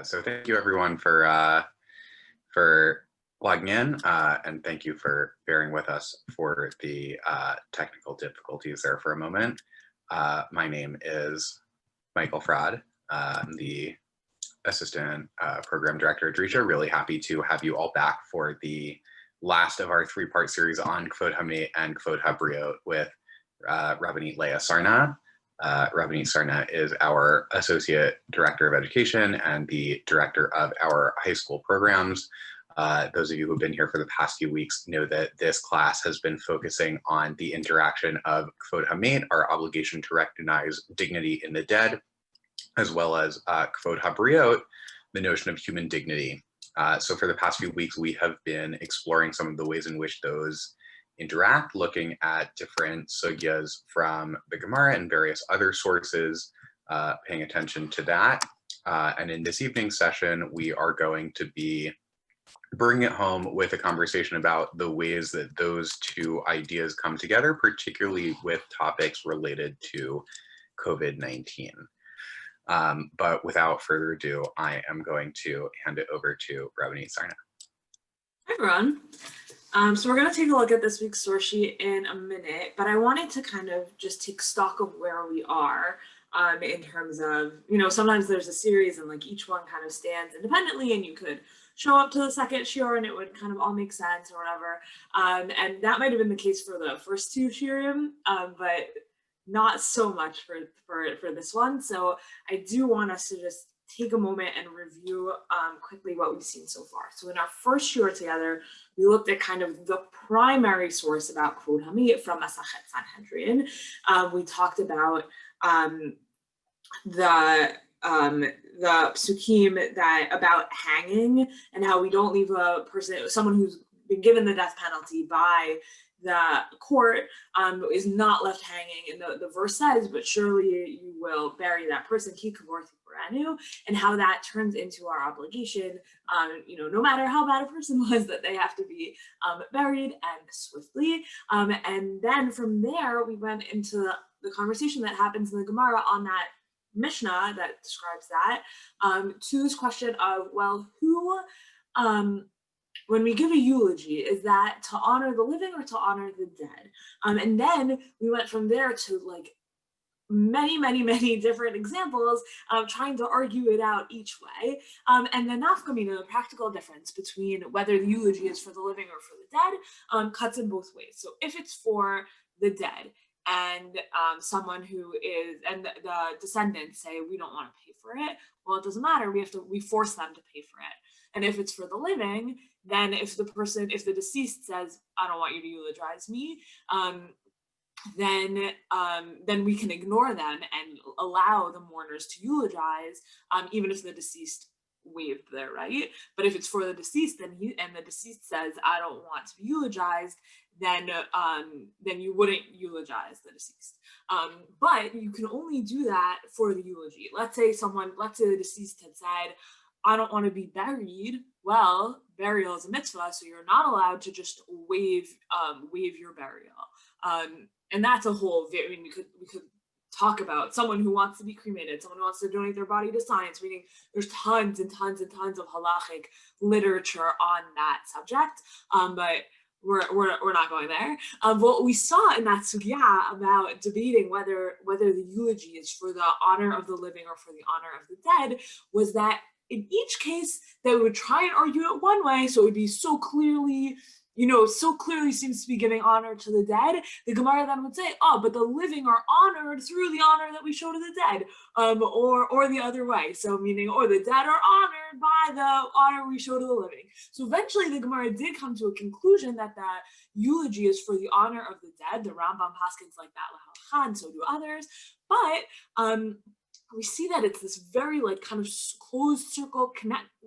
So thank you everyone for logging in, and thank you for bearing with us for the technical difficulties there for a moment. My name is Michael Fraud. I'm the Assistant Program Director at Drisha. Really happy to have you all back for the last of our three-part series on Kevod Hamet and Kevod Habriyot with Rabbanit Leah Sarna. Rabbanit Sarna is our Associate Director of Education and the Director of our high school programs. Those of you who've been here for the past few weeks know that this class has been focusing on the interaction of Kevod Hamet, our obligation to recognize dignity in the dead, as well as Kevod Habriyot, the notion of human dignity. So for the past few weeks, we have been exploring some of the ways in which those interact, looking at different sugyas from the Gemara and various other sources, paying attention to that. And in this evening's session, we are going to be bringing it home with a conversation about the ways that those two ideas come together, particularly with topics related to COVID-19. But without further ado, I am going to hand it over to Rabbanit Sarna. Hi, everyone. So we're going to take a look at this week's source sheet in a minute, but I wanted to kind of just take stock of where we are in terms of, sometimes there's a series and like each one kind of stands independently and you could show up to the second shiur and it would kind of all make sense or whatever. And that might have been the case for the first two shiurim, but not so much for this one. So I do want us to just take a moment and review quickly what we've seen so far. So in our first shiur together, we looked at kind of the primary source about Kevod Hamet from Masachet Sanhedrin. We talked about the psukim about hanging and how we don't leave a person, someone who's been given the death penalty by the court is not left hanging. And the verse says, but surely you will bury that person, ki kavor tikuranu, and how that turns into our obligation, no matter how bad a person was, that they have to be buried and swiftly. And then from there, we went into the conversation that happens in the Gemara on that Mishnah that describes that, to this question of, well, who, when we give a eulogy, is that to honor the living or to honor the dead? And then we went from there to like many different examples of trying to argue it out each way. And the nafkamina, the practical difference between whether the eulogy is for the living or for the dead, cuts in both ways. So if it's for the dead, and someone who is, and the descendants say, we don't want to pay for it, well, it doesn't matter, we force them to pay for it. And if it's for the living, then if the deceased says, I don't want you to eulogize me, then we can ignore them and allow the mourners to eulogize, even if the deceased waived their right. But if it's for the deceased, and the deceased says, I don't want to be eulogized, then you wouldn't eulogize the deceased. But you can only do that for the eulogy. Let's say the deceased had said, I don't want to be buried. Well, burial is a mitzvah, so you're not allowed to just waive your burial. And that's a whole, we could talk about someone who wants to be cremated, someone who wants to donate their body to science, meaning there's tons and tons and tons of halachic literature on that subject. But we're not going there. What we saw in that sugya about debating whether the eulogy is for the honor of the living or for the honor of the dead was that in each case they would try and argue it one way, so it would be so clearly seems to be giving honor to the dead. The Gemara then would say, oh, but the living are honored through the honor that we show to the dead, or the other way. So meaning, or the dead are honored by the honor we show to the living. So eventually the Gemara did come to a conclusion that the eulogy is for the honor of the dead. The Rambam paskins like that, l'halacha, and so do others. But we see that it's this very like kind of closed circle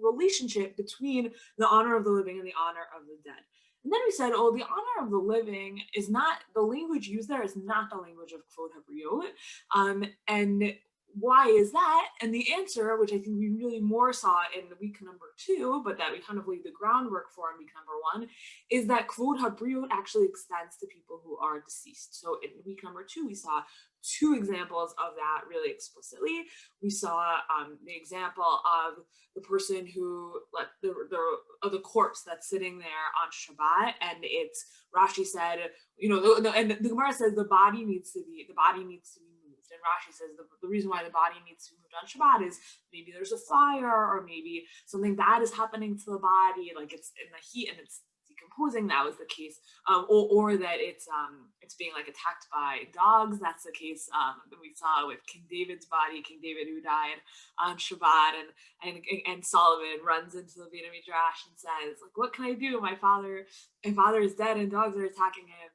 relationship between the honor of the living and the honor of the dead. And then we said, oh, the honor of the living is not, the language used there is not the language of Kevod Habriyot. And why is that? And the answer, which I think we really more saw in week number 2, but that we kind of laid the groundwork for in week number 1, is that Kevod Habriyot actually extends to people who are deceased. So in week number 2, we saw 2 examples of that really explicitly. We saw the example of the person who the corpse that's sitting there on Shabbat, and it's Rashi said, and the Gemara says the body needs to be moved, and Rashi says the reason why the body needs to be moved on Shabbat is maybe there's a fire, or maybe something bad is happening to the body, like it's in the heat and it's decomposing. That was the case, or that it's being like attacked by dogs. That's the case that we saw with King David's body, King David who died on Shabbat, and Solomon runs into the Beit Midrash and says, like, what can I do? My father is dead and dogs are attacking him,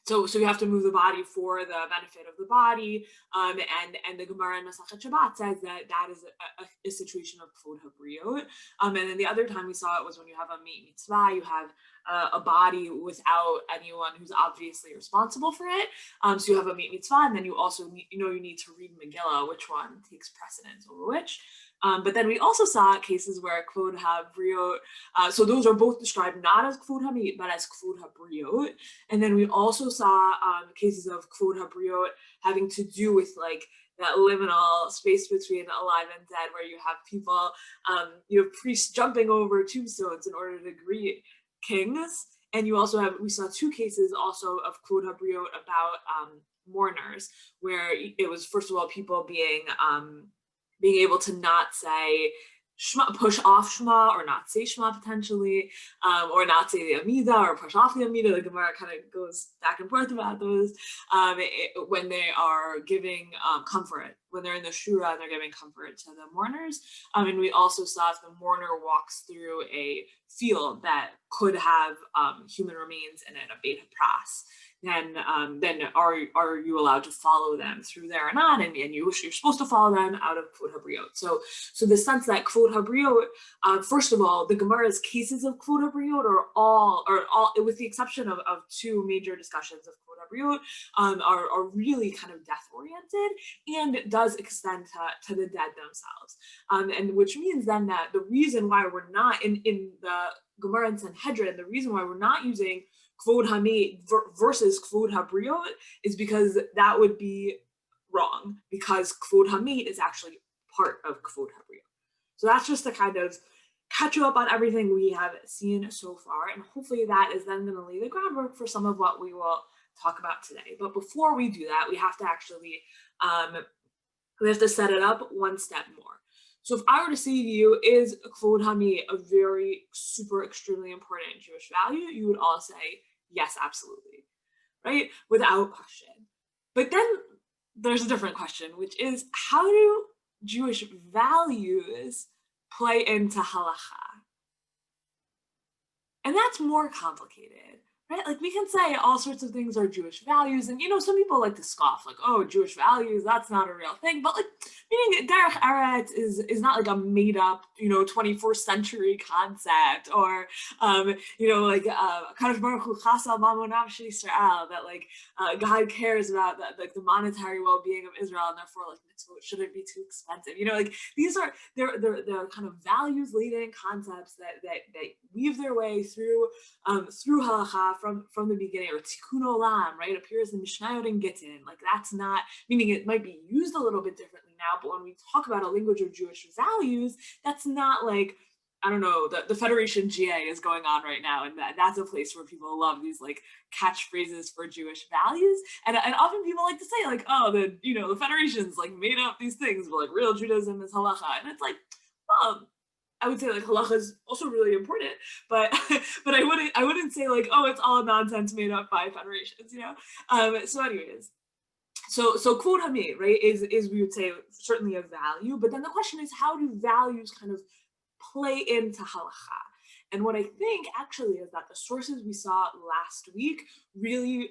So you have to move the body for the benefit of the body, and the Gemara in Masachet Shabbat says that is a situation of Kevod Habriyot. And then the other time we saw it was when you have a Meit Mitzvah, you have a body without anyone who's obviously responsible for it. So you have a Meit Mitzvah, and then you also you need to read Megillah, which one takes precedence over which. But then we also saw cases where Kevod Habriyot, so those are both described not as Kevod Hamet, but as Kevod Habriyot. And then we also saw cases of Kevod Habriyot having to do with like that liminal space between alive and dead, where you have people, you have priests jumping over tombstones in order to greet kings. And we saw 2 cases also of Kevod Habriyot about mourners, where it was, first of all, people being able to not say Shema, push off Shema, or not say Shema potentially, or not say the Amidah, or push off the Amidah. The Gemara kind of goes back and forth about those, when they are giving comfort, when they're in the Shura and they're giving comfort to the mourners. And we also saw if the mourner walks through a field that could have human remains in it, a Beit HaPras, then are you allowed to follow them through there or not? And you're supposed to follow them out of Kevod Habriyot. So the sense that Kevod Habriyot, first of all, the Gemara's cases of Kevod Habriyot are all, with the exception of 2 major discussions of Kevod Habriyot, are really kind of death oriented, and it does extend to the dead themselves. And which means then that the reason why we're not in the Gemara and Sanhedrin, the reason why we're not using Kevod Hamet versus Kevod Habriyot is because that would be wrong, because Kevod Hamet is actually part of Kevod Habriyot. So that's just to kind of catch you up on everything we have seen so far, and hopefully that is then going to lay the groundwork for some of what we will talk about today. But before we do that, we have to actually set it up one step more. So if I were to say to you, is Kevod Hamet a very super extremely important Jewish value? You would all say, yes, absolutely, right? Without question. But then there's a different question, which is, how do Jewish values play into halacha? And that's more complicated, right? Like, we can say all sorts of things are Jewish values, and some people like to scoff, like, oh, Jewish values, that's not a real thing. But like, meaning Derech Eretz is not like a made up, 21st century concept, or like Kadosh Baruch Hu Chasal Mamonav Shel Yisrael, that like God cares about the monetary well-being of Israel, and therefore like mitzvot shouldn't be too expensive. Like, these are they're kind of values laden concepts that weave their way through halacha from the beginning, or tikkun olam, right? Appears in Mishnayot and Gittin. Like, that's not, meaning it might be used a little bit differently now, but when we talk about a language of Jewish values, that's not like, I don't know, the Federation GA is going on right now, and that's a place where people love these like catchphrases for Jewish values, and often people like to say like, oh, the Federation's like made up these things, but like real Judaism is halacha, and it's like, well, I would say like halacha is also really important, but I wouldn't say like, oh, it's all nonsense made up by federations, So anyways, so Kevod Hamet, right, is we would say certainly a value, but then the question is, how do values kind of play into halacha? And what I think actually is that the sources we saw last week really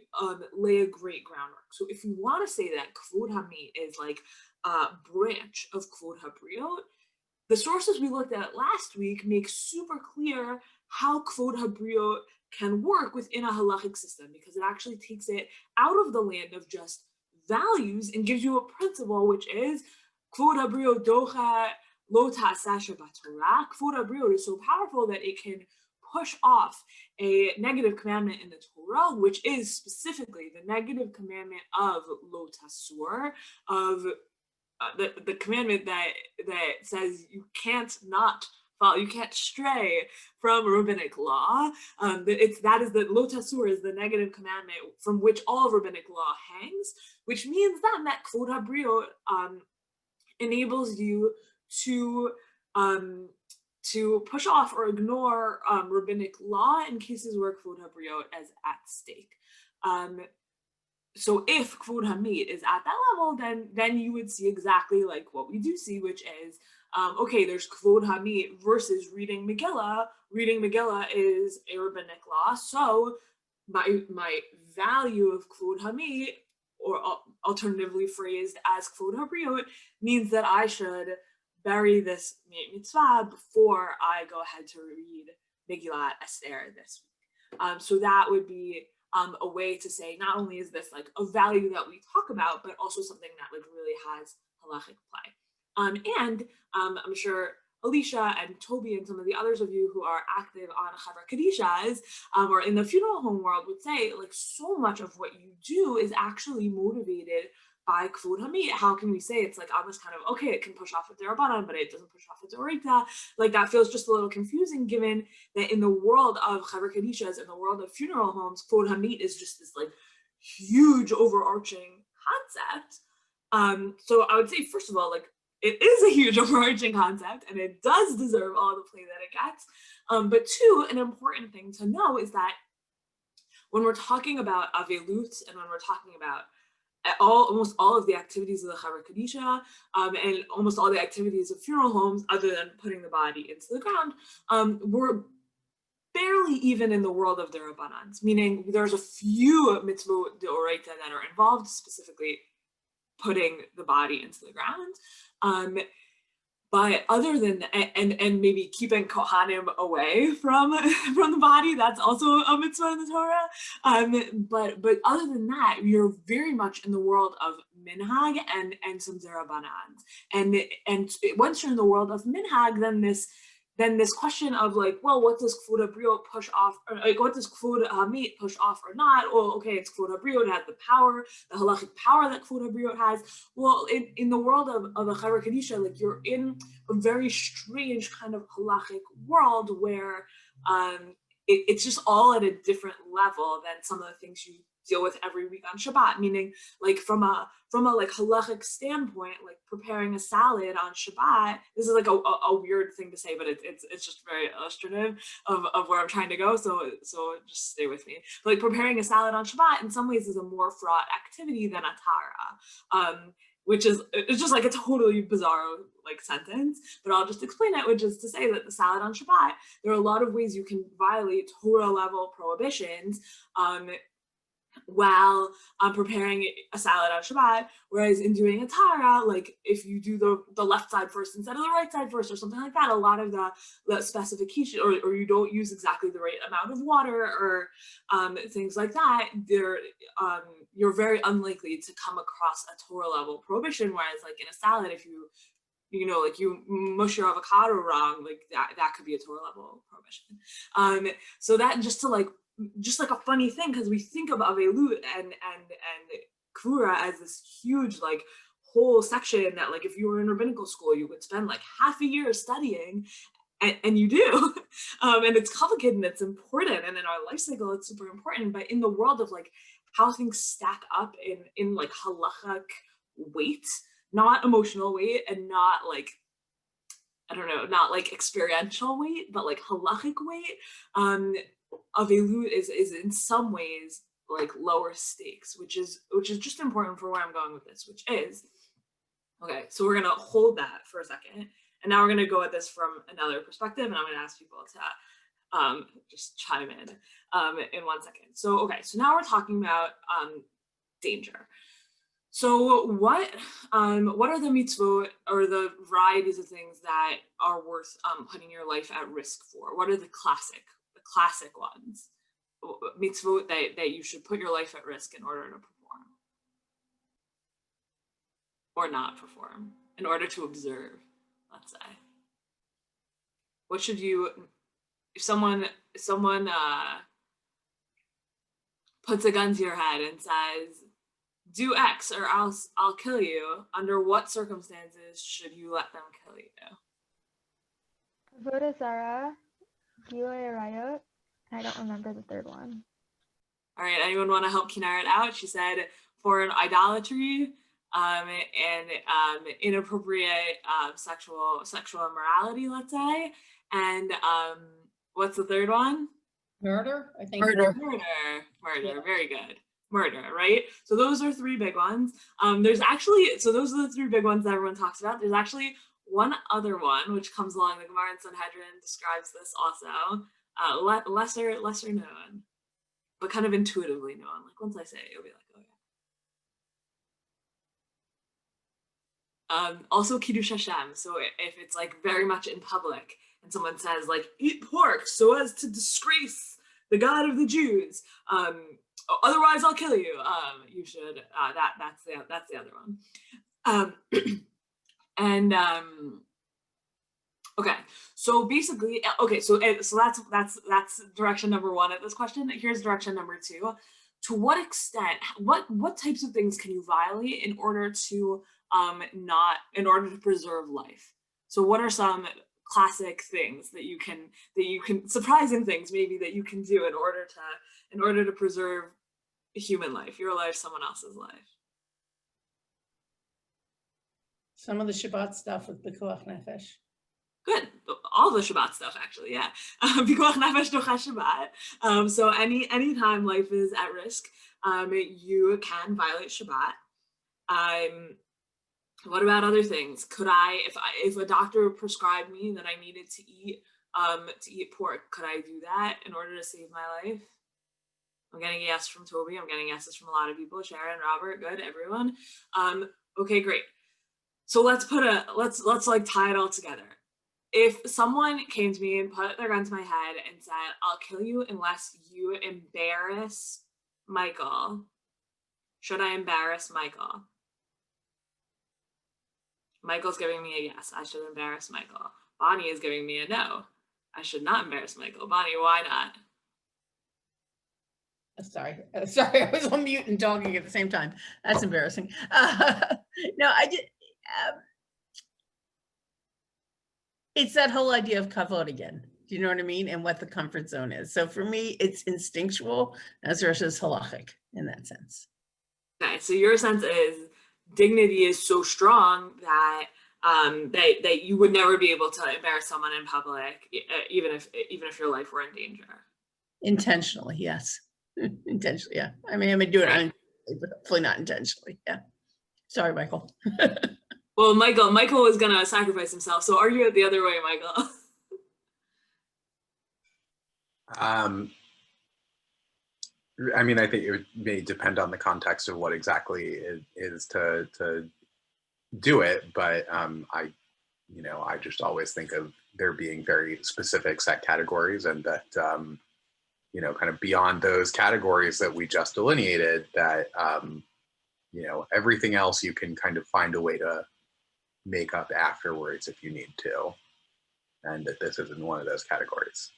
lay a great groundwork. So if we want to say that Kevod Hamet is like a branch of Kevod Habriyot, the sources we looked at last week make super clear how Kevod Habriyot can work within a halachic system, because it actually takes it out of the land of just values and gives you a principle, which is Kevod Habriyot docha lo ta'aseh shebatorah. Kevod Habriyot is so powerful that it can push off a negative commandment in the Torah, which is specifically the negative commandment of lo tasur, of the commandment that says you can't not follow, you can't stray from rabbinic law. That is the lo tasur is the negative commandment from which all rabbinic law hangs, which means then that Kevod Habriyot enables you to push off or ignore rabbinic law in cases where Kevod Habriyot is at stake. So if Kevod Hamet is at that level, then you would see exactly like what we do see, which is, okay, there's Kevod Hamet versus reading Megillah. Reading Megillah is a rabbinic law, so my value of Kevod Hamet, or alternatively phrased as Kevod Habriyot, means that I should bury this mitzvah before I go ahead to read Megillah Esther this week. So that would be a way to say not only is this like a value that we talk about, but also something that like really has halachic play. And I'm sure Alicia and Toby and some of the others of you who are active on Chevra Kadishas or in the funeral home world would say like so much of what you do is actually motivated by Kevod Hamet. How can we say it's like on this kind of, okay, it can push off with the Rabbanit, but it doesn't push off with the Oraita? Like that feels just a little confusing given that in the world of Chevra Kadishas, in the world of funeral homes, Kevod Hamet is just this like huge overarching concept. So I would say, first of all, like it is a huge overarching concept and it does deserve all the play that it gets. But two, an important thing to know is that when we're talking about Avelut and when we're talking about almost all of the activities of the Chevra Kadisha and almost all the activities of funeral homes, other than putting the body into the ground, we're barely even in the world of the Rabbanans, meaning there's a few mitzvot d'oraita that are involved, specifically putting the body into the ground. But other than and maybe keeping Kohanim away from the body, that's also a mitzvah in the Torah. But other than that, you're very much in the world of minhag and some zerabanans. And once you're in the world of minhag, then this question of like, well, what does Kevod Habriyot push off, or like what does Kevod Hamet push off or not? Well, okay, it's Kevod Habriyot, it has the power, the halachic power that Kevod Habriyot has. Well, in the world of a Chevra Kadisha, like you're in a very strange kind of halachic world where it's just all at a different level than some of the things you deal with every week on Shabbat, meaning like from a like halachic standpoint, like preparing a salad on Shabbat, this is like a weird thing to say, but it's just very illustrative of where I'm trying to go. So just stay with me. But like preparing a salad on Shabbat in some ways is a more fraught activity than a Tara. Which is, it's just like a totally bizarre like sentence, but I'll just explain it, which is to say that the salad on Shabbat, there are a lot of ways you can violate Torah level prohibitions while preparing a salad on Shabbat, whereas in doing a Tara, like if you do the left side first instead of the right side first or something like that, a lot of the specification, or you don't use exactly the right amount of water or things like that, you're very unlikely to come across a Torah level prohibition, whereas like in a salad, if you mush your avocado wrong, like that could be a Torah level prohibition. So that just like a funny thing, because we think of Avelut and Kvura as this huge like whole section that like if you were in rabbinical school you would spend like half a year studying, and you do, and it's complicated and it's important, and in our life cycle it's super important. But in the world of like how things stack up in like halachic weight, not emotional weight, and not like, I don't know, not like experiential weight, but like halachic weight, Avelut is in some ways like lower stakes, which is just important for where I'm going with this, which is, okay, so we're gonna hold that for a second, and now we're gonna go at this from another perspective, and I'm gonna ask people to just chime in 1 second. So okay, so now we're talking about danger. So what are the mitzvot or the varieties of things that are worth putting your life at risk for? What are the classic ones, mitzvot that you should put your life at risk in order to perform? or not perform in order to observe, let's say? What should you, if someone puts a gun to your head and says, do X or else I'll kill you, under what circumstances should you let them kill you? Kevod Habriyot. I don't remember the third one. All right, anyone want to help Kinneret out? She said for an idolatry and inappropriate sexual immorality, let's say. And what's the third one? Murder, I think. Murder. Yeah. Very good. Murder, right? So those are three big ones. There's actually, so those are the three big ones that everyone talks about. There's actually one other one which comes along. The Gemara in Sanhedrin describes this also. Lesser known, but kind of intuitively known. Like once I say it, you'll be like, oh yeah. Also Kiddush Hashem. So if it's like very much in public and someone says like, eat pork so as to disgrace the God of the Jews, otherwise I'll kill you. You should, that's the other one. Okay, so basically, so that's direction number one at this question. Here's direction number two. To what extent, what types of things can you violate in order to preserve life? So what are some classic things that you can surprising things maybe that you can do in order to preserve human life, your life, someone else's life? Some of the Shabbat stuff with Pikuach Nefesh. Good. All the Shabbat stuff, actually, yeah. Pikuach Nefesh Docha Shabbat. So any time life is at risk, you can violate Shabbat. What about other things? Could I, if a doctor prescribed me that I needed to eat pork, could I do that in order to save my life? I'm getting a yes from Toby. I'm getting yeses from a lot of people. Sharon, Robert, good, everyone. Okay, great. So let's like tie it all together. If someone came to me and put their gun to my head and said, I'll kill you unless you embarrass Michael, should I embarrass Michael? Michael's giving me a yes. I should embarrass Michael. Bonnie is giving me a no. I should not embarrass Michael. Bonnie, why not? Sorry, I was on mute and talking at the same time. That's embarrassing. No, I did. It's that whole idea of kavod again. Do you know what I mean? And what the comfort zone is. So for me, it's instinctual as versus halachic in that sense. Okay, so your sense is dignity is so strong that that you would never be able to embarrass someone in public, even if your life were in danger. Intentionally, yes. Intentionally, yeah. I mean do it unintentionally, but hopefully not intentionally. Yeah. Sorry, Michael. Well, Michael was gonna sacrifice himself, so argue it the other way, Michael. I mean, I think it may depend on the context of what exactly it is to do it, but I just always think of there being very specific set categories, and that kind of beyond those categories that we just delineated, that everything else you can kind of find a way to make up afterwards if you need to, and that this isn't one of those categories.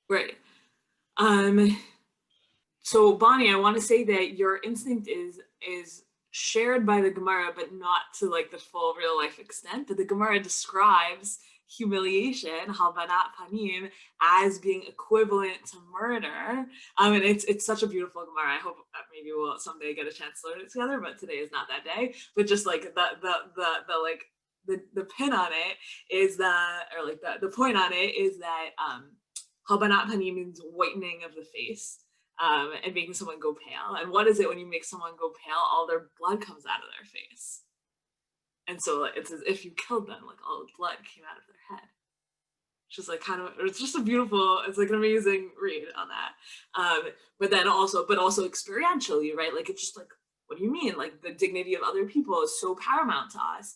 Right. So Bonnie, I want to say that your instinct is shared by the Gemara, but not to like the full real life extent. But the Gemara describes humiliation, halbanat panim, as being equivalent to murder. And it's such a beautiful Gemara. I hope that maybe we'll someday get a chance to learn it together, but today is not that day. But just like the pin on it is that, or like the point on it is that halbanat panim means whitening of the face. And making someone go pale. And what is it when you make someone go pale? All their blood comes out of their face. And so it's as if you killed them, like all the blood came out of their head. It's just like it's just a beautiful, it's like an amazing read on that. But also experientially, right? Like, it's just like, what do you mean? Like, the dignity of other people is so paramount to us.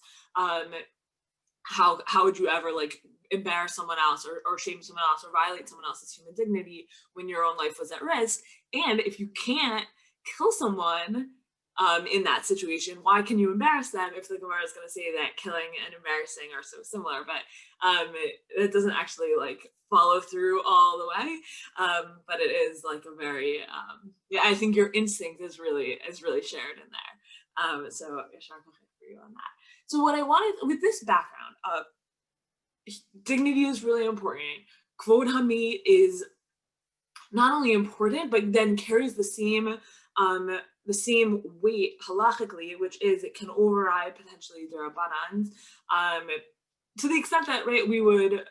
How would you ever like embarrass someone else or shame someone else or violate someone else's human dignity when your own life was at risk? And if you can't kill someone, in that situation. Why can you embarrass them if the Gemara is going to say that killing and embarrassing are so similar? But it doesn't actually like follow through all the way. But it is like a very yeah. I think your instinct is really shared in there. So yashar kochek for you on that. So what I wanted with this background, dignity is really important. Kevod Hamet is not only important, but then carries the same weight halachically, which is it can override potentially the Rabbanit, to the extent that, right, we would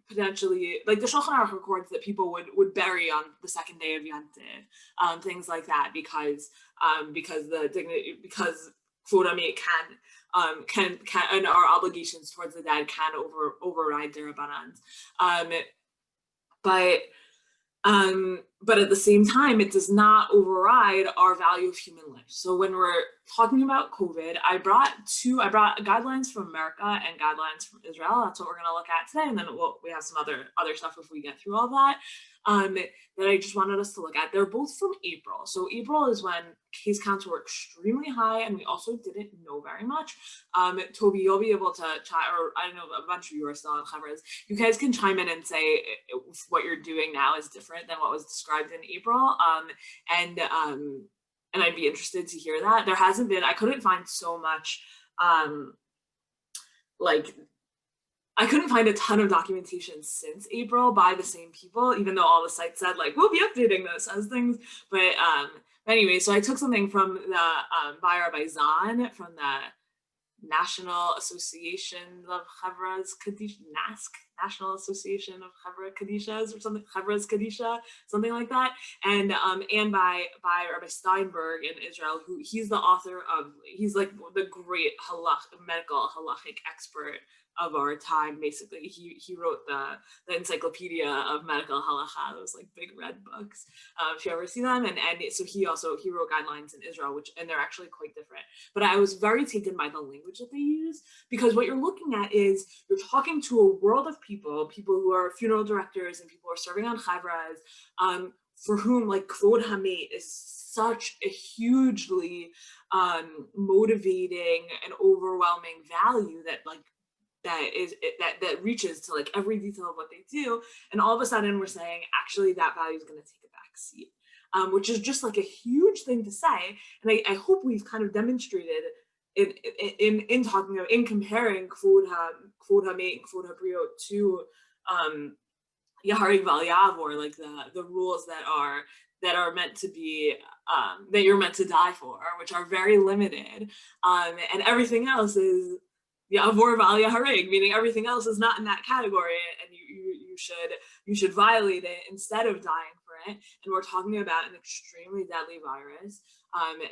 potentially, like the Shulchan Aruch records that people would bury on the second day of Yom Tov, things like that, because the dignity, because Kevod Hamet can and our obligations towards the dead can override the Rabbanit, but at the same time, it does not override our value of human life. So when we're talking about COVID, I brought guidelines from America and guidelines from Israel. That's what we're going to look at today. And then we have some other stuff if we get through all that, that I just wanted us to look at. They're both from April. So April is when case counts were extremely high, and we also didn't know very much. Toby, you'll be able to chat, or I don't know, a bunch of you are still on Chavras. You guys can chime in and say if what you're doing now is different than what was described in April. And I'd be interested to hear that. There hasn't been, I couldn't find so much, I couldn't find a ton of documentation since April by the same people, even though all the sites said like, we'll be updating this as things. But anyway, so I took something from the by Rabbi Zahn from the National Association of Chavras Kadisha, National Association of Chavra Kadishas or something, Chavras Kadisha, something like that, and by Rabbi Steinberg in Israel, who he's the author of, he's like the great medical halachic expert of our time. Basically, he wrote the encyclopedia of medical halacha, those like big red books, if you ever see them, and so he wrote guidelines in Israel, and they're actually quite different. But I was very taken by the language that they use, because what you're looking at is you're talking to a world of people who are funeral directors and people who are serving on chavras, for whom like Kevod Hamet is such a hugely motivating and overwhelming value that reaches to like every detail of what they do, and all of a sudden we're saying actually that value is going to take a back seat, which is just like a huge thing to say. And I hope we've kind of demonstrated in talking about, in comparing Kevod Hamet and Kevod Habriyot to Yaharig Val Yavor, like the rules that are meant to be that you're meant to die for, which are very limited, and everything else is Yavor Val Yaharig, meaning everything else is not in that category, and you should violate it instead of dying for it. And we're talking about an extremely deadly virus,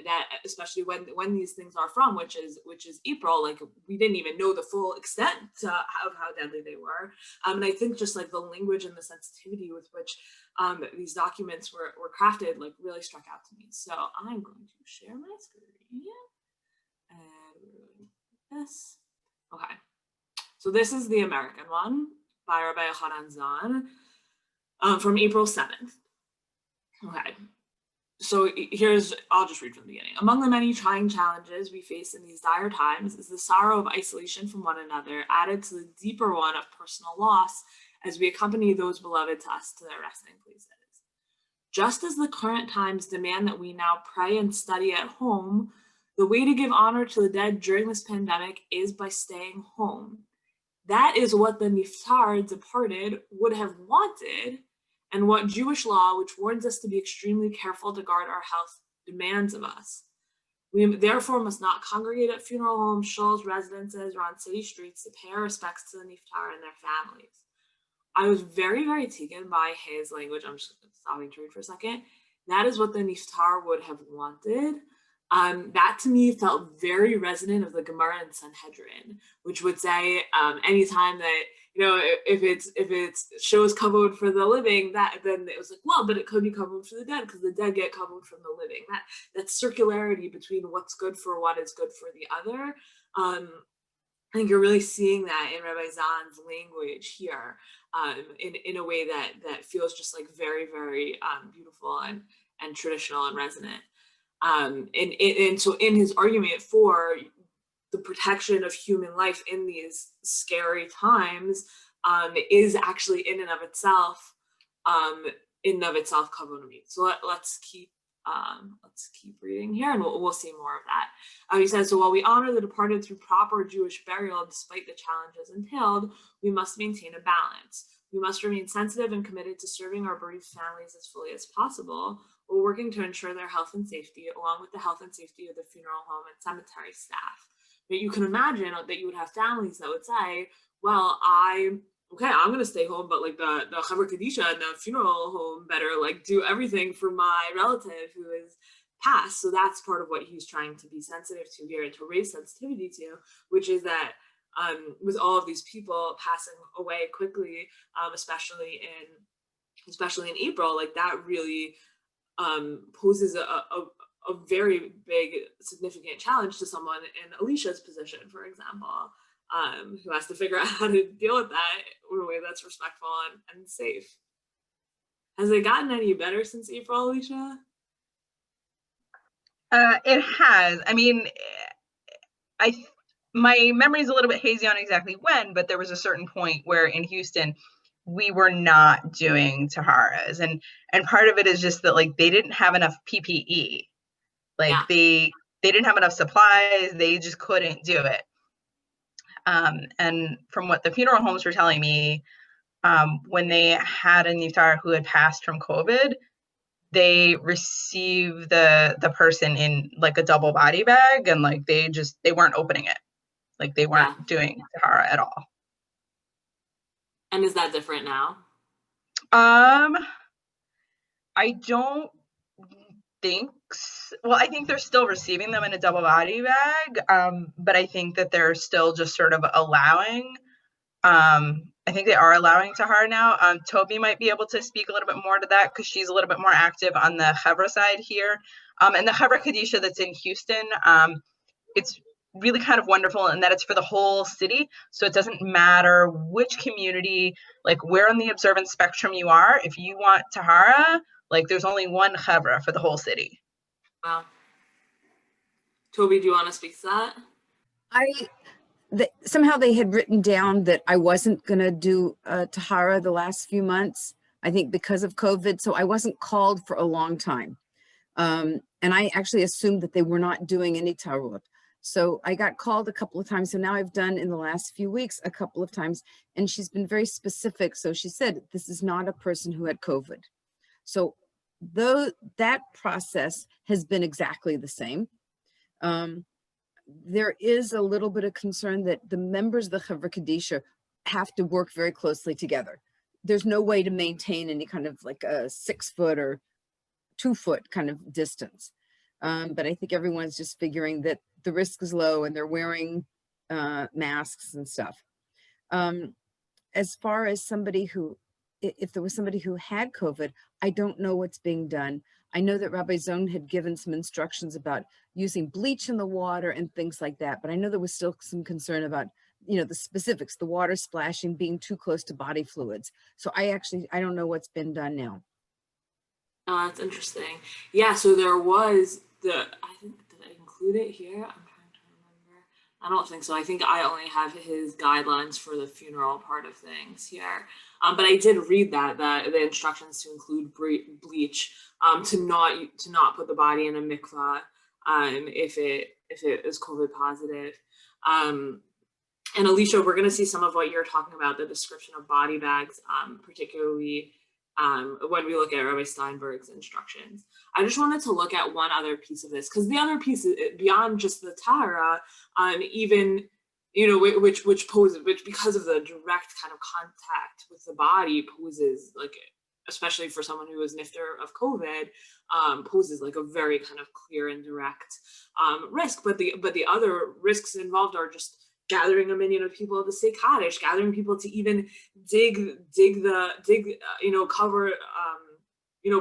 that especially when these things are from, which is April, like we didn't even know the full extent of how deadly they were. And I think just like the language and the sensitivity with which these documents were crafted, like really struck out to me. So I'm going to share my screen, and we're going to do this. Okay, so this is the American one by Rabbi Yochanan Zahn, from April 7th. Okay, so I'll just read from the beginning. Among the many trying challenges we face in these dire times is the sorrow of isolation from one another, added to the deeper one of personal loss as we accompany those beloved to us to their resting places. Just as the current times demand that we now pray and study at home, the way to give honor to the dead during this pandemic is by staying home. That is what the niftar, departed, would have wanted, and what Jewish law, which warns us to be extremely careful to guard our health, demands of us. We therefore must not congregate at funeral homes, shuls, residences, or on city streets to pay our respects to the niftar and their families. I was very, very taken by his language. I'm just stopping to read for a second. That is what the niftar would have wanted. That to me felt very resonant of the Gemara in Sanhedrin, which would say anytime that, if it shows kavod for the living, then it was like, well, but it could be kavod for the dead because the dead get kavod from the living. That circularity between what's good for one is good for the other. I think you're really seeing that in Rabbi Zahn's language here, in a way that feels just like very, very beautiful and traditional and resonant. And so in his argument for the protection of human life in these scary times, is actually in and of itself Kevod Hamet. So let's keep reading here, and we'll see more of that. He says, so while we honor the departed through proper Jewish burial, despite the challenges entailed, we must maintain a balance. We must remain sensitive and committed to serving our bereaved families as fully as possible, while working to ensure their health and safety, along with the health and safety of the funeral home and cemetery staff. But you can imagine that you would have families that would say, well, I'm going to stay home, but like the Chevra Kadisha and the funeral home better like do everything for my relative who is passed. So that's part of what he's trying to be sensitive to here and to raise sensitivity to, which is that with all of these people passing away quickly, especially in April, like that really poses a very big, significant challenge to someone in Alicia's position, for example, who has to figure out how to deal with that in a way that's respectful and safe. Has it gotten any better since April, Alicia? It has. I mean, my memory is a little bit hazy on exactly when, but there was a certain point where in Houston, we were not doing taharas. And part of it is just that like they didn't have enough PPE. Like they didn't have enough supplies. They just couldn't do it. And from what the funeral homes were telling me, when they had a niftar who had passed from COVID, they received the person in like a double body bag, and like they weren't opening it. Like they weren't doing tahara at all. And is that different now? I don't think well, I think they're still receiving them in a double body bag, but I think that they're still just sort of allowing. I think they are allowing tahara now. Toby might be able to speak a little bit more to that because she's a little bit more active on the Chevra side here. And the Chevra Kadisha that's in Houston, it's really kind of wonderful in that it's for the whole city. So it doesn't matter which community, like where on the observance spectrum you are. If you want tahara, like there's only one Chevra for the whole city. Wow. Toby, do you want to speak to that? Somehow they had written down that I wasn't going to do tahara the last few months, I think because of COVID. So I wasn't called for a long time. And I actually assumed that they were not doing any taharot. So I got called a couple of times. So now I've done in the last few weeks a couple of times, and she's been very specific. So she said, this is not a person who had COVID. So though that process has been exactly the same, there is a little bit of concern that the members of the Chevra Kadisha have to work very closely together. There's no way to maintain any kind of like a 6 foot or 2 foot kind of distance. But I think everyone's just figuring that the risk is low and they're wearing masks and stuff. As far as somebody who, if there was somebody who had COVID, I don't know what's being done. I know that Rabbi Zone had given some instructions about using bleach in the water and things like that, but I know there was still some concern about, you know, the specifics, the water splashing, being too close to body fluids. So I don't know what's been done now. That's interesting. Yeah, so there was I think, did I include it here? I'm trying to remember. I don't think so. I think I only have his guidelines for the funeral part of things here. But I did read that the instructions to include bleach, to not put the body in a mikvah if it is COVID positive. And Alicia, we're going to see some of what you're talking about, the description of body bags, particularly when we look at Rabbi Steinberg's instructions. I just wanted to look at one other piece of this, because the other piece is beyond just the tahara, even, you know, which because of the direct kind of contact with the body poses, like, especially for someone who is nifter of COVID, poses like a very kind of clear and direct risk. But the other risks involved are just gathering a minion of people to say Kaddish, gathering people to even cover,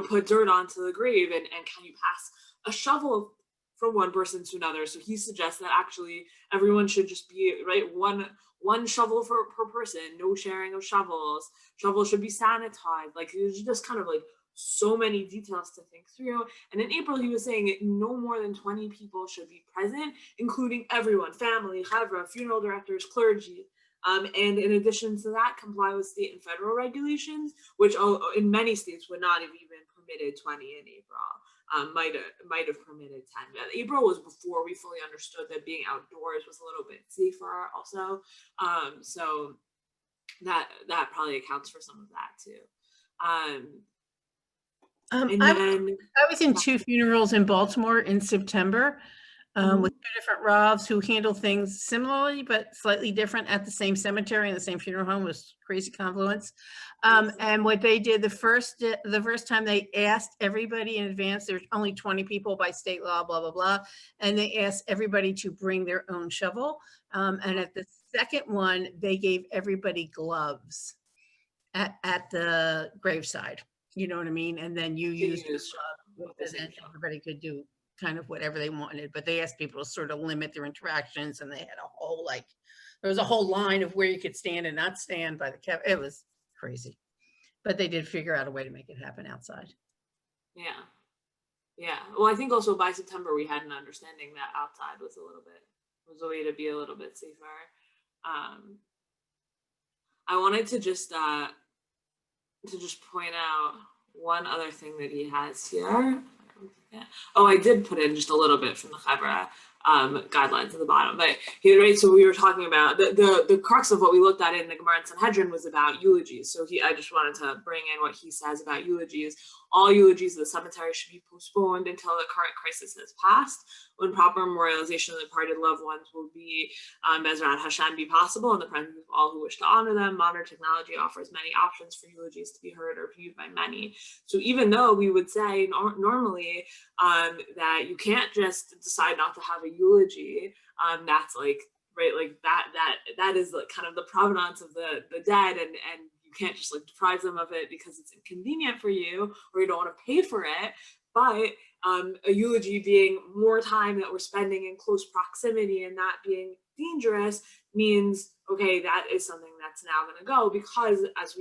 put dirt onto the grave, and can you pass a shovel from one person to another? So he suggests that actually everyone should just be, right, one shovel per person, no sharing of shovels. Shovels should be sanitized. Like, there's just kind of like so many details to think through. And in April, he was saying no more than 20 people should be present, including everyone, family, chevra, funeral directors, clergy. And in addition to that, comply with state and federal regulations, which in many states would not have even permitted 20 in April. Might have permitted 10. But April was before we fully understood that being outdoors was a little bit safer also. So that probably accounts for some of that too. And then I was in 2 funerals in Baltimore in September. With 2 different Ravs who handle things similarly but slightly different at the same cemetery and the same funeral home. Was crazy confluence. And what they did the first time, they asked everybody in advance. There's only 20 people by state law, blah blah blah, and they asked everybody to bring their own shovel. And at the second one, they gave everybody gloves at the graveside. You know what I mean? And then you use the glove, and then everybody could do kind of whatever they wanted, but they asked people to sort of limit their interactions, and they had a whole there was a whole line of where you could stand and not stand by the it was crazy, but they did figure out a way to make it happen outside. Yeah. Well, I think also by September we had an understanding that outside was a way to be a little bit safer. I wanted to just point out one other thing that he has here. Yeah. Oh, I did put in just a little bit from the Chevra guidelines at the bottom, but right. So we were talking about the crux of what we looked at in the Gemara and Sanhedrin was about eulogies. So I just wanted to bring in what he says about eulogies. All eulogies of the cemetery should be postponed until the current crisis has passed, when proper memorialization of the departed loved ones will be, Bezrat Hashem, be possible in the presence of all who wish to honor them. Modern technology offers many options for eulogies to be heard or viewed by many. So even though we would say normally that you can't just decide not to have a eulogy, that's that is kind of the provenance of the dead, and you can't just deprive them of it because it's inconvenient for you or you don't want to pay for it. But a eulogy being more time that we're spending in close proximity and that being dangerous means, okay, that is something that's now going to go, because as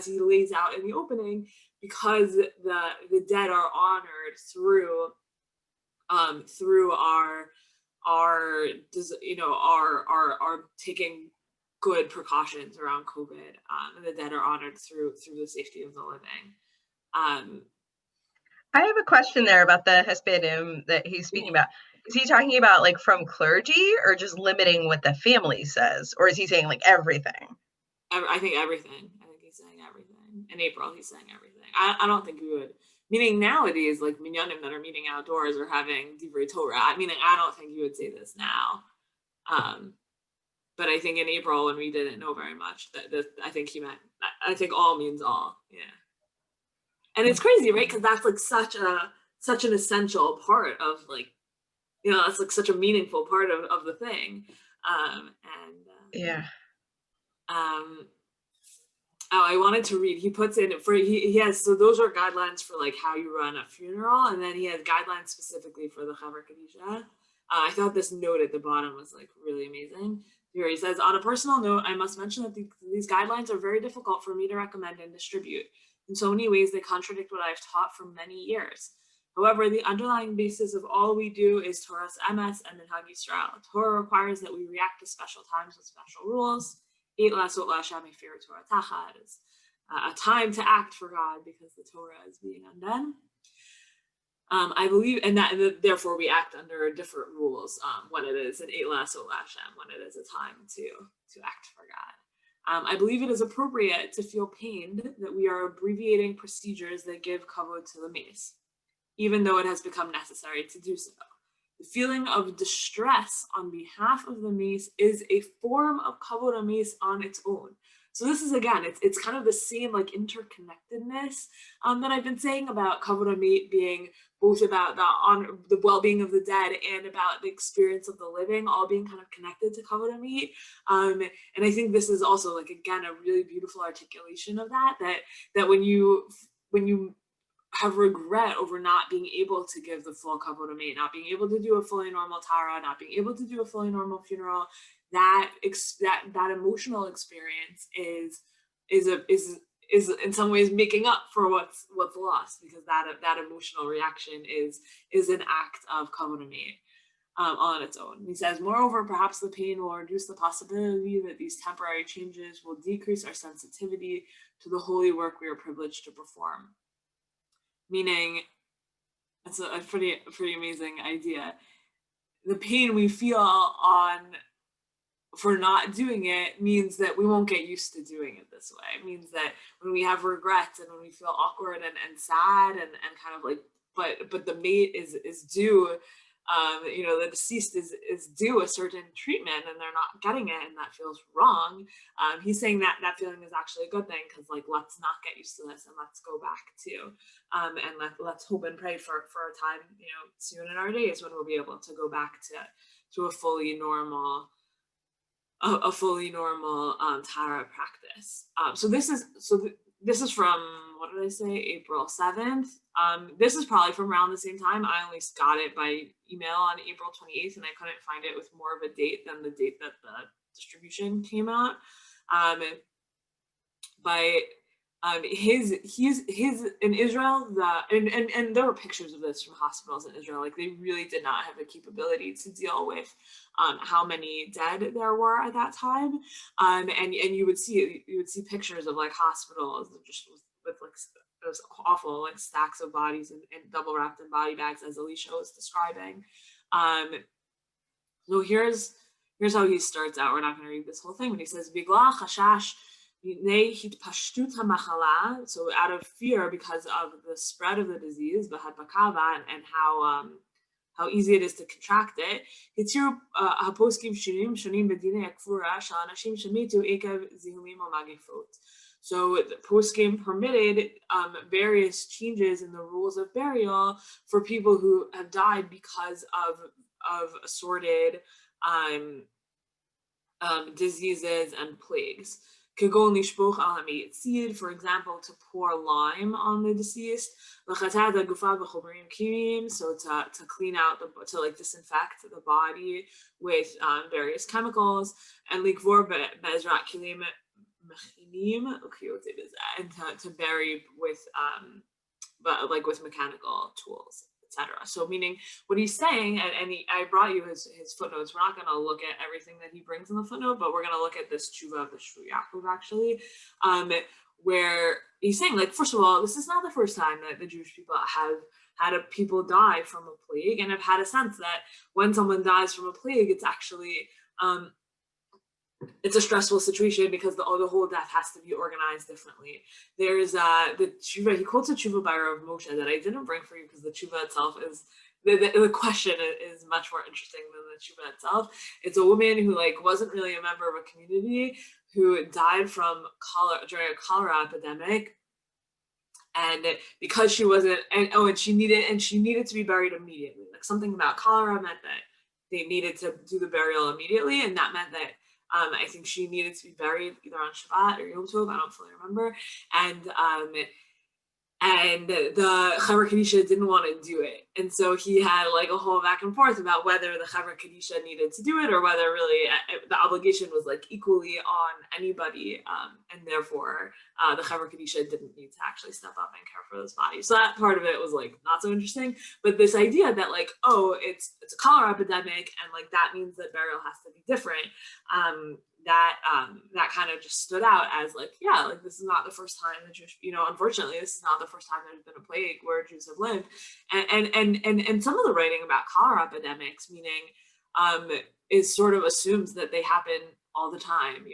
he lays out in the opening, because the dead are honored through our taking good precautions around COVID, and the dead are honored through the safety of the living. I have a question there about the Hespedim that he's speaking about. Is he talking about from clergy, or just limiting what the family says, or is he saying everything? I think everything. I think he's saying everything. In April, he's saying everything. I don't think we would. Meaning nowadays, minyanim that are meeting outdoors or having divrei Torah. I don't think you would say this now. But I think in April, when we didn't know very much, that I think he meant. I think all means all. Yeah. And it's crazy, right? Because that's such an essential part of that's such a meaningful part of the thing. Yeah. I wanted to read. He puts in he has, so those are guidelines for how you run a funeral, and then he has guidelines specifically for the Chaver Kadisha. I thought this note at the bottom was really amazing. Here he says, on a personal note, I must mention that these guidelines are very difficult for me to recommend and distribute. In so many ways, they contradict what I've taught for many years. However, the underlying basis of all we do is Torah's MS and Minhag Yisrael. Torah requires that we react to special times with special rules. It is a time to act for God because the Torah is being undone. I believe, and that therefore we act under different rules when it is an Eila Sot Hashem, when it is a time to act for God. I believe it is appropriate to feel pained that we are abbreviating procedures that give kavod to the mace, even though it has become necessary to do so. The feeling of distress on behalf of the mace is a form of kavod mace on its own. So this is, again, it's kind of the same interconnectedness that I've been saying about kavod mace being both about the well-being of the dead and about the experience of the living, all being kind of connected to kavod mace. And I think this is also again a really beautiful articulation of that when you have regret over not being able to give the full kavod mace, not being able to do a fully normal tara, not being able to do a fully normal funeral, that emotional experience is is in some ways making up for what's lost, because that emotional reaction is an act of Kevod Hamet on its own. He says, moreover, perhaps the pain will reduce the possibility that these temporary changes will decrease our sensitivity to the holy work we are privileged to perform. Meaning, it's a pretty amazing idea. The pain we feel for not doing it means that we won't get used to doing it this way. It means that when we have regrets and when we feel awkward and sad and kind of like, but the mate is due, the deceased is due a certain treatment and they're not getting it, and that feels wrong. He's saying that feeling is actually a good thing, because like, let's not get used to this and let's go back to, and let's hope and pray for a time, soon in our days when we'll be able to go back to a fully normal Tara practice. So this is from, what did I say, April 7th. This is probably from around the same time. I only got it by email on April 28th, and I couldn't find it with more of a date than the date that the distribution came out. He's in Israel, and there were pictures of this from hospitals in Israel. Like, they really did not have the capability to deal with how many dead there were at that time. And you would see pictures of like hospitals just with like, it was awful, like stacks of bodies and double wrapped in body bags, as Alicia was describing. So here's how he starts out. We're not going to read this whole thing, but he says, "Bigla chashash." So out of fear, because of the spread of the disease, and how easy it is to contract it, so the post-game permitted various changes in the rules of burial for people who have died because of assorted diseases and plagues. For example, to pour lime on the deceased, so to clean out, to like disinfect the body with various chemicals, and and to bury with with mechanical tools, etc. So meaning what he's saying, and I brought you his footnotes. We're not going to look at everything that he brings in the footnote, but we're going to look at this tshuva of the Shvu Yaakov actually, where he's saying, like, first of all, this is not the first time that the Jewish people have had people die from a plague, and have had a sense that when someone dies from a plague, it's actually it's a stressful situation, because the whole death has to be organized differently. There's the tshuva, he quotes a tshuva by Rav Moshe that I didn't bring for you, because the tshuva itself is, the question is much more interesting than the tshuva itself. It's a woman who wasn't really a member of a community, who died from cholera during a cholera epidemic, and because she wasn't, and she needed to be buried immediately. Like, something about cholera meant that they needed to do the burial immediately, and that meant that I think she needed to be buried either on Shabbat or Yom Tov, I don't fully remember. And the Chevra Kadisha didn't want to do it. And so he had a whole back and forth about whether the Chevra Kadisha needed to do it, or whether really the obligation was equally on anybody. And therefore the Chevra Kadisha didn't need to actually step up and care for this body. So that part of it was not so interesting. But this idea that it's a cholera epidemic, and that means that burial has to be different. That kind of just stood out as this is not the first time the Jewish, unfortunately, this is not the first time there's been a plague where Jews have lived, and some of the writing about cholera epidemics, meaning, is sort of assumes that they happen all the time,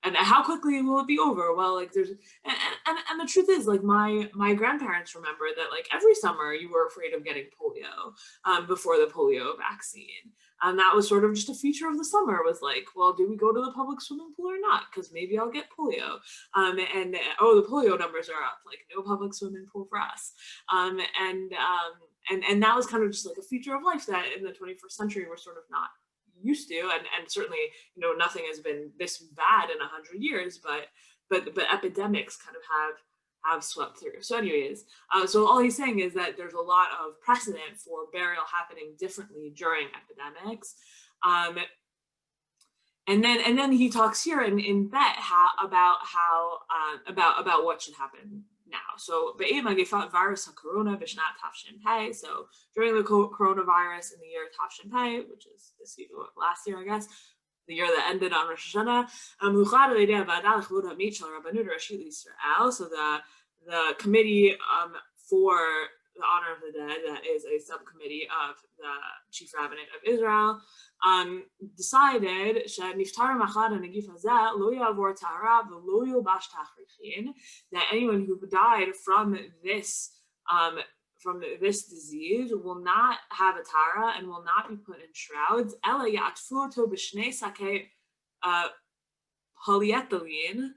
and how quickly will it be over? Well, there's, and the truth is, my grandparents remember that every summer you were afraid of getting polio before the polio vaccine. And that was sort of just a feature of the summer, was well, do we go to the public swimming pool or not? Because maybe I'll get polio. The polio numbers are up, no public swimming pool for us. And that was kind of just a feature of life that in the 21st century we're sort of not used to. And certainly, nothing has been this bad in 100 years, but epidemics kind of have swept through. So anyways, so all he's saying is that there's a lot of precedent for burial happening differently during epidemics. And then he talks here in Bet about what should happen now. So virus corona tafshin. So during the coronavirus in the year tafshin, which is last year, I guess, the year that ended on Rosh Hashanah, so the committee for the honor of the dead, that is a subcommittee of the Chief Rabbanit of Israel, decided that anyone who died from this disease will not have a tara and will not be put in shrouds. Polyethylene.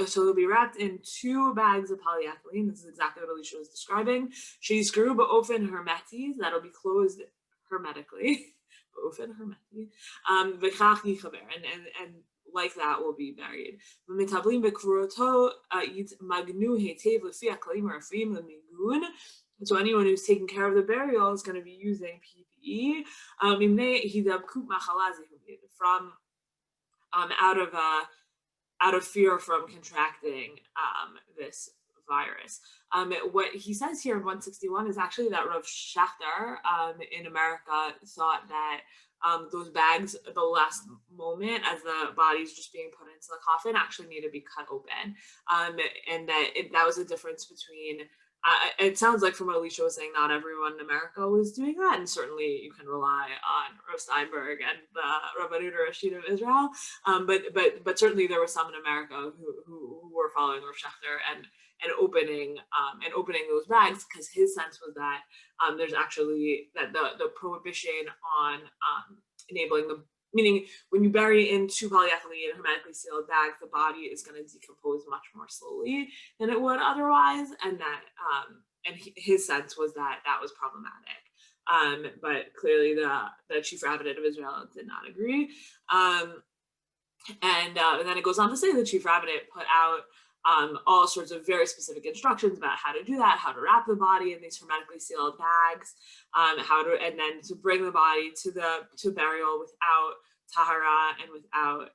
So they'll be wrapped in 2 bags of polyethylene. This is exactly what Alicia was describing. She's screw open hermetis, that'll be closed hermetically. Open hermeti. And like that will be buried. So anyone who's taking care of the burial is going to be using PPE from out of fear from contracting this virus. What he says here in 161 is actually that Rav Schachter in America thought that those bags at the last moment, as the body's just being put into the coffin, actually need to be cut open, and that was a difference between. It sounds like from what Alicia was saying, not everyone in America was doing that, and certainly you can rely on Rav Steinberg and the Rabbanit Rashid of Israel, but certainly there were some in America who were following Rav Schachter and opening those bags, because his sense was that there's actually that the prohibition on enabling the, meaning when you bury in 2 polyethylene and hermetically sealed bags, the body is going to decompose much more slowly than it would otherwise, and that his sense was that that was problematic. But clearly the Chief Rabbanit of Israel did not agree. And then it goes on to say the Chief Rabbanit put out all sorts of very specific instructions about how to do that, how to wrap the body in these hermetically sealed bags, and then to bring the body to burial without tahara and without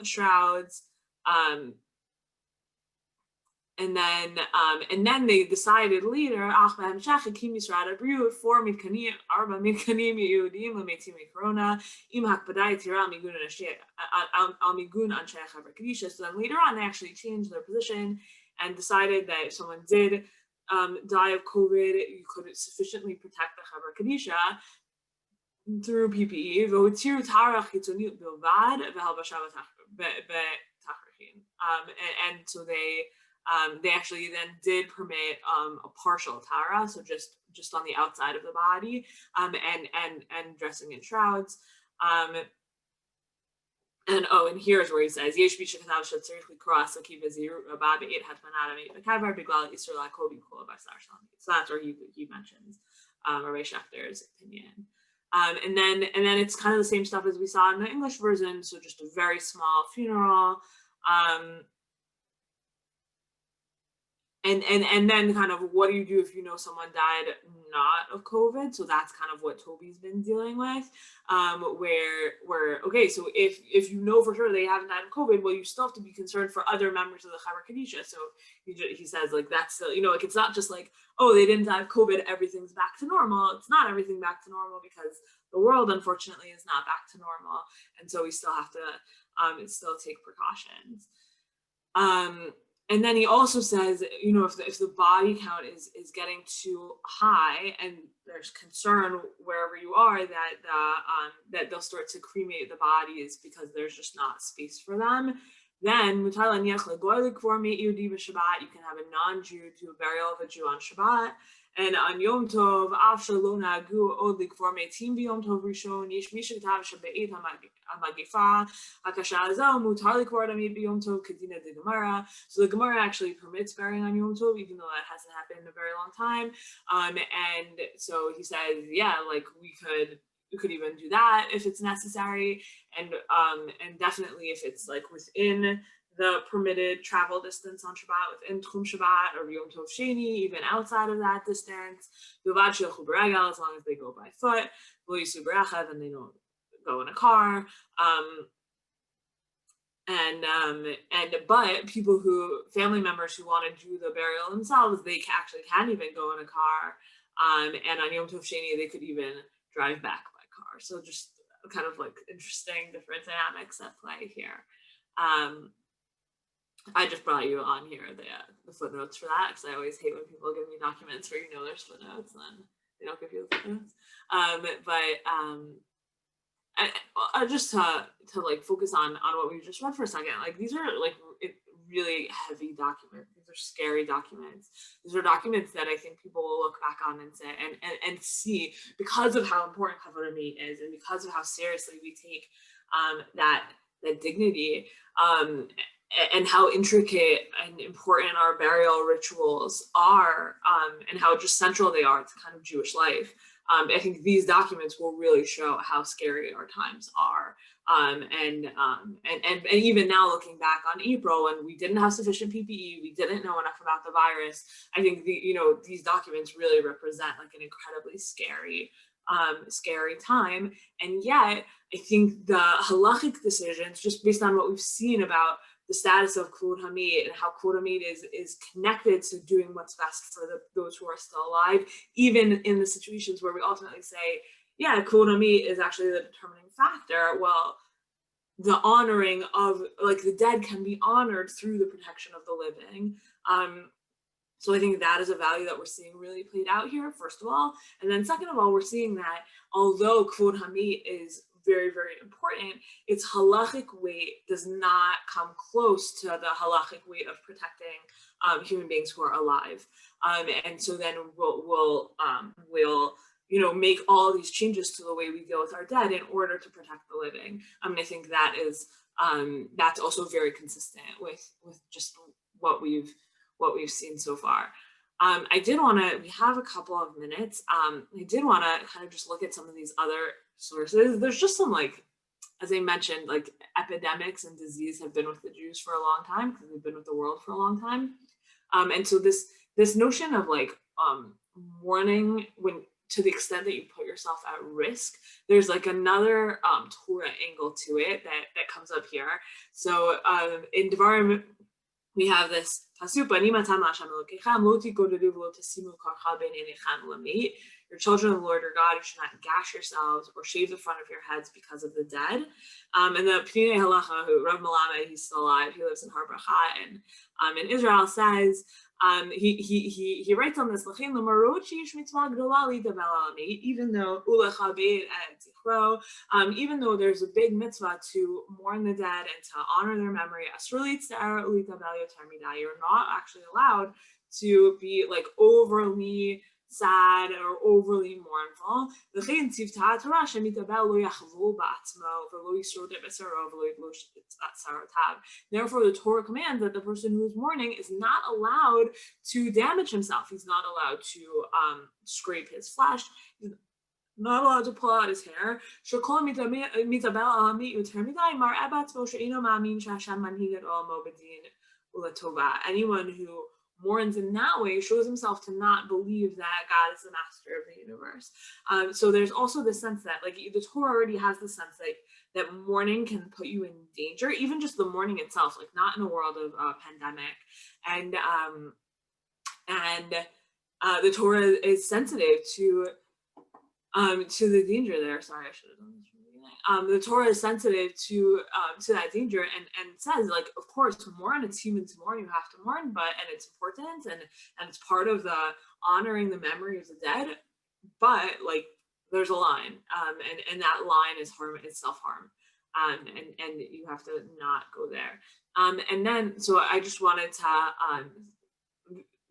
shrouds. And then they decided later, so then later on they actually changed their position and decided that if someone did die of COVID, you could sufficiently protect the Chaver Kadisha through PPE. And so they actually then did permit a partial tara, so just on the outside of the body, and dressing in shrouds. And here's where he says, so that's where he mentions Rabbi Schachter's opinion. And then it's kind of the same stuff as we saw in the English version, so just a very small funeral. And then kind of what do you do if you know someone died not of COVID? So that's kind of what Toby's been dealing with, where okay, so if you know for sure they haven't died of COVID, well, you still have to be concerned for other members of the Chaver Kadisha. So he says, like, that's still, like, it's not just like, oh, they didn't die of COVID, everything's back to normal. It's not everything back to normal, because the world, unfortunately, is not back to normal, and so we still have to still take precautions. And then he also says, if the body count is getting too high and there's concern wherever you are that they'll start to cremate the bodies because there's just not space for them, then you can have a non-Jew do a burial of a Jew on Shabbat. And on Yom Tov, Yom Tov Rishon, Yesh Misha K'tav Shabbat HaMagifa, HaKasha Azal, Mutar Likvor Amid B'Yom Tov Kedina de Gemara. So the Gemara actually permits burying on Yom Tov, even though that hasn't happened in a very long time. And so he says, yeah, like we could even do that if it's necessary, and definitely if it's like within the permitted travel distance on Shabbat, within Tchum Shabbat or Yom Tov Sheni, even outside of that distance, as long as they go by foot, and they don't go in a car. But family members who want to do the burial themselves, they actually can't even go in a car. And on Yom Tov Sheni, they could even drive back by car. So just kind of like interesting different dynamics at play here. I just brought you on here the footnotes for that, because I always hate when people give me documents where there's footnotes and then they don't give you the footnotes. I just to like focus on what we just read for a second. Like these are like really heavy documents. These are scary documents. These are documents that I think people will look back on and say and see, because of how important Kevod Hamet is, and because of how seriously we take that dignity, and how intricate and important our burial rituals are, and how just central they are to kind of Jewish life. I think these documents will really show how scary our times are. And even now, looking back on April, when we didn't have sufficient PPE, we didn't know enough about the virus. I think these documents really represent like an incredibly scary time. And yet, I think the halachic decisions, just based on what we've seen about the status of Kevod Hamet and how Kevod Hamet is connected to doing what's best for those who are still alive, even in the situations where we ultimately say, yeah, Kevod Hamet is actually the determining factor. Well, the honoring of like the dead can be honored through the protection of the living. So I think that is a value that we're seeing really played out here, first of all. And then second of all, we're seeing that although Kevod Hamet is very, very important, its halachic weight does not come close to the halachic weight of protecting human beings who are alive. And so then we'll make all these changes to the way we deal with our dead in order to protect the living. I think that is that's also very consistent with just what we've seen so far. We have a couple of minutes. I did want to kind of just look at some of these other sources. There's just some, like, as I mentioned, like epidemics and disease have been with the Jews for a long time, because we've been with the world for a long time. And so this notion of like mourning when, to the extent that you put yourself at risk, there's like another Torah angle to it that comes up here. So in Devarim, we have this pasuk, your children of the Lord your God, you should not gash yourselves or shave the front of your heads because of the dead. And the Pnei Halacha, who Rav Malamed, he's still alive, he lives in Har Bracha, and in Israel, says, he writes on this, even though there's a big mitzvah to mourn the dead and to honor their memory, you're not actually allowed to be like overly sad or overly mournful. Therefore, the Torah commands that the person who is mourning is not allowed to damage himself. He's not allowed to scrape his flesh. He's not allowed to pull out his hair. Anyone who mourns in that way shows himself to not believe that God is the master of the universe. So there's also the sense that, like, the Torah already has the sense that mourning can put you in danger, even just the mourning itself, like not in a world of pandemic. And the Torah is sensitive to the danger there. Sorry, I should have done this from the beginning. The Torah is sensitive to that danger and says, like, of course, to mourn, it's human to mourn, you have to mourn, and it's important and it's part of the honoring the memory of the dead, but like there's a line, and that line is harm, it's self-harm, and you have to not go there. And then, so I just wanted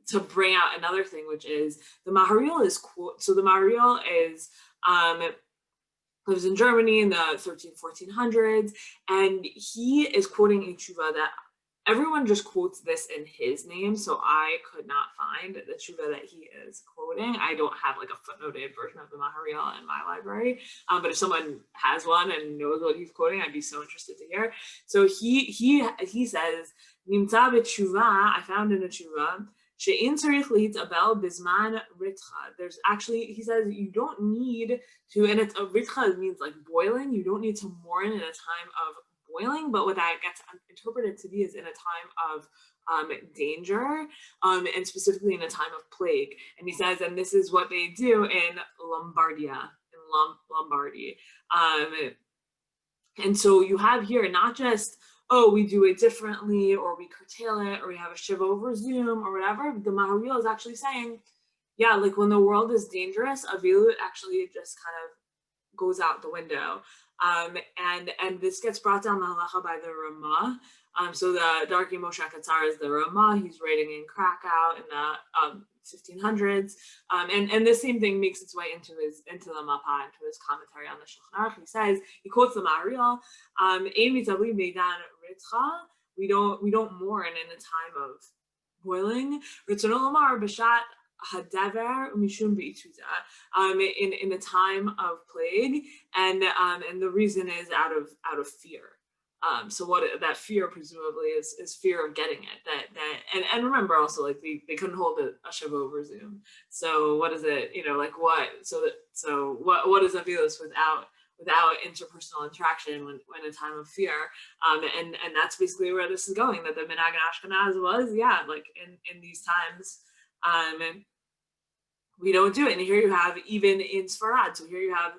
to bring out another thing, which is the Maharil is quote. So the Maharil is lives in Germany in the 1400s, and he is quoting a tshuva that everyone just quotes this in his name. So I could not find the tshuva that he is quoting. I don't have like a footnoted version of the Maharil in my library, but if someone has one and knows what he's quoting, I'd be so interested to hear. So he says, "Nimtza b'tshuva," I found in a tshuva, there's actually, he says, you don't need to, and it's a ritcha means like boiling, you don't need to mourn in a time of boiling, but what that gets interpreted to be is in a time of danger, and specifically in a time of plague. And he says, and this is what they do in Lombardy. And so you have here not just, oh, we do it differently, or we curtail it, or we have a shiva over Zoom, or whatever. The Maharil is actually saying, yeah, like when the world is dangerous, Avilut actually just kind of goes out the window. And this gets brought down the halacha by the Ramah. So the Darki Moshe Katzar is the Ramah. He's writing in Krakow in the 1500s. And this same thing makes its way into the Mapa, into his commentary on the Shulchan Aruch. He says, he quotes the Maharil, we don't mourn in a time of boiling. Hadaver mishum beituza, in the time of plague, and the reason is out of fear. So what that fear presumably is fear of getting it. And remember also, like they couldn't hold a shiva over Zoom. So what is it? Like what? So what is Avilos without interpersonal interaction when in a time of fear? And that's basically where this is going. That the Minhag Ashkenaz was, like in these times. We don't do it. And here you have, even in Sfarad, so here you have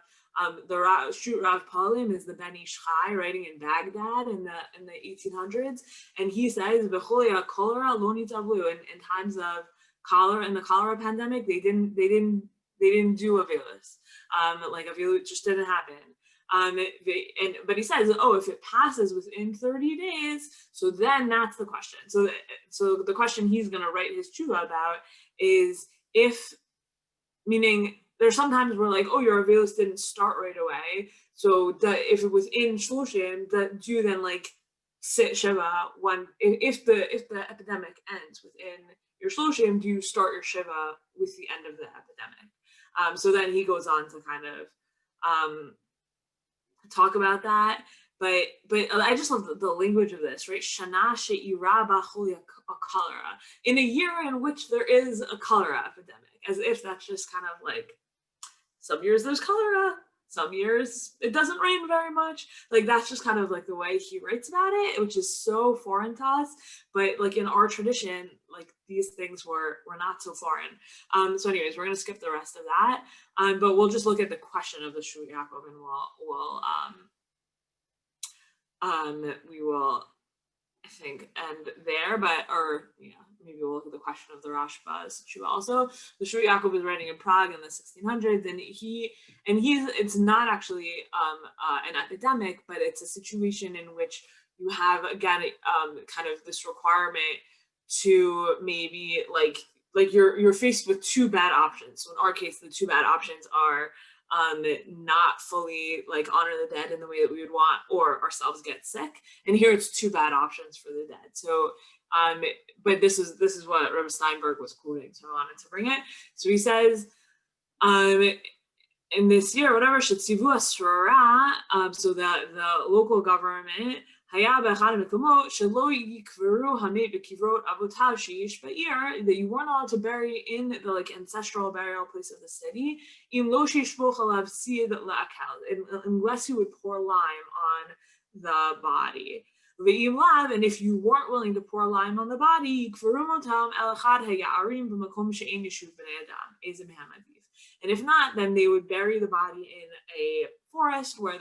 the Rav Palim is the Ben Ish Chai writing in Baghdad in the 1800s, and he says, "B'cholia cholera lo nitzavlu." In times of cholera, in the cholera pandemic, they didn't do Avilos. Like Avilut just didn't happen. But he says, if it passes within 30 days, so then that's the question. So the question he's going to write his tshuva about is meaning there's sometimes where like, your Avilos didn't start right away. So if it was in Shloshim, do you then like sit Shiva if the epidemic ends within your Shloshim, do you start your Shiva with the end of the epidemic? So then he goes on to kind of talk about that. But I just love the language of this, right? Shana she'ira b'cholia cholera. In a year in which there is a cholera epidemic, as if that's just kind of like, some years there's cholera, some years it doesn't rain very much. Like that's just kind of like the way he writes about it, which is so foreign to us. But like in our situation, like these things were not so foreign. So anyways, we're gonna skip the rest of that. But we'll just look at the question of the Shul Yaakov, and we will, I think, end there, maybe we'll look at the question of the Rashba's Shul also. The Shul Yaakov was writing in Prague in the 1600s, and it's not actually an epidemic, but it's a situation in which you have, again, kind of this requirement to maybe like you're faced with two bad options. So in our case, the two bad options are not fully like honor the dead in the way that we would want, or ourselves get sick. And here it's two bad options for the dead. So but this is what Rabbi Steinberg was quoting, so I wanted to bring it. So he says, in this year, whatever, Shetzivu Asrara, so that the local government, that you weren't allowed to bury in the like ancestral burial place of the city, unless you would pour lime on the body. And if you weren't willing to pour lime on the body, and if not, then they would bury the body in a forest where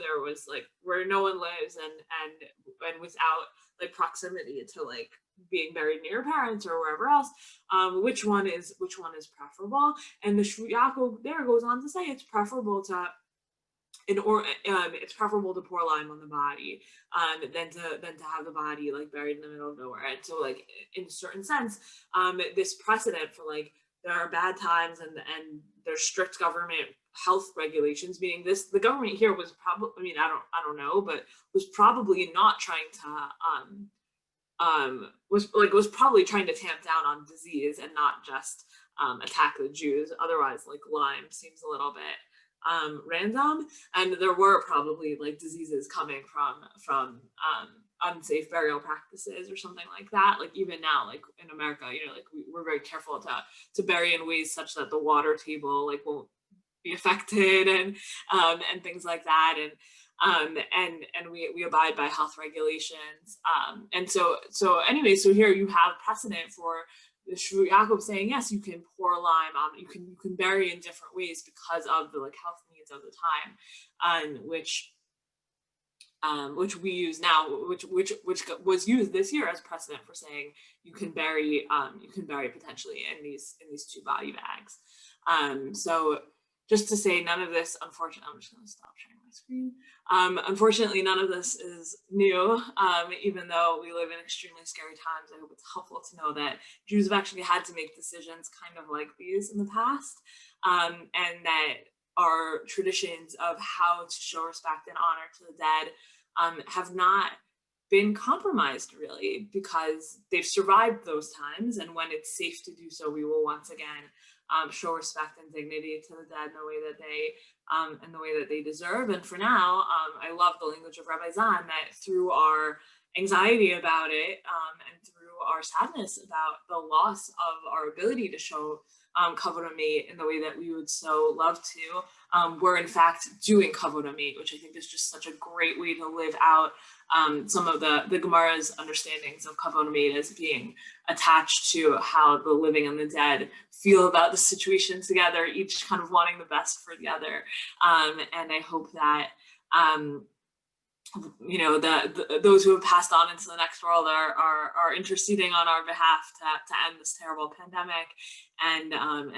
no one lives, and without like proximity to like being buried near your parents or wherever else. Which one is preferable? And the Shul Yaakov there goes on to say it's preferable to it's preferable to pour lime on the body than to have the body like buried in the middle of nowhere. And so like in a certain sense, this precedent for like there are bad times and there's strict government health regulations, meaning the government here was probably, I don't know, but was probably not trying to was probably trying to tamp down on disease and not just attack the Jews. Otherwise, like Lyme seems a little bit random, and there were probably like diseases coming from unsafe burial practices or something like that. Like even now, like in America, like we're very careful to bury in ways such that the water table like won't be affected, and things like that, and we abide by health regulations, and so anyway, so here you have precedent for the Shvu Yaakov saying, yes, you can pour lime on, you can bury in different ways because of the like health needs of the time, which we use now, which was used this year as precedent for saying you can bury potentially in these two body bags. So just to say, none of this, unfortunately, I'm just going to stop sharing my screen. Unfortunately, none of this is new, even though we live in extremely scary times. I hope it's helpful to know that Jews have actually had to make decisions kind of like these in the past, and that our traditions of how to show respect and honor to the dead have not been compromised, really, because they've survived those times, and when it's safe to do so, we will once again show respect and dignity to the dead in the way that they deserve. And for now, I love the language of Rabbi Zahn, that through our anxiety about it, and through our sadness about the loss of our ability to show Kevod Hamet in the way that we would so love to, we're in fact doing Kevod Hamet, which I think is just such a great way to live out some of the Gemara's understandings of Kevod Hamet as being attached to how the living and the dead feel about the situation together, each kind of wanting the best for the other. And I hope that those who have passed on into the next world are interceding on our behalf to end this terrible pandemic, and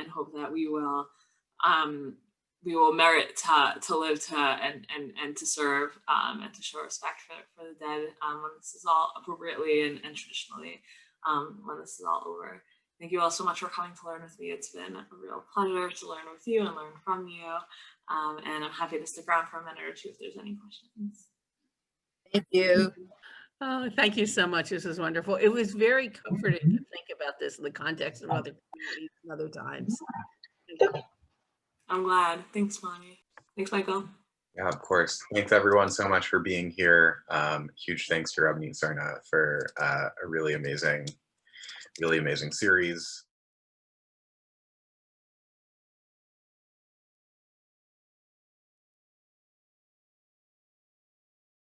hope that we will merit to live and to serve, and to show respect for the dead when this is all appropriately and traditionally, when this is all over. Thank you all so much for coming to learn with me. It's been a real pleasure to learn with you and learn from you, and I'm happy to stick around for a minute or two if there's any questions. Thank you. Oh, thank you so much. This was wonderful. It was very comforting to think about this in the context of other communities and other times. I'm glad. Thanks, Mommy. Thanks, Michael. Yeah, of course. Thanks everyone so much for being here. Huge thanks to Rabbanit Sarna for a really amazing series.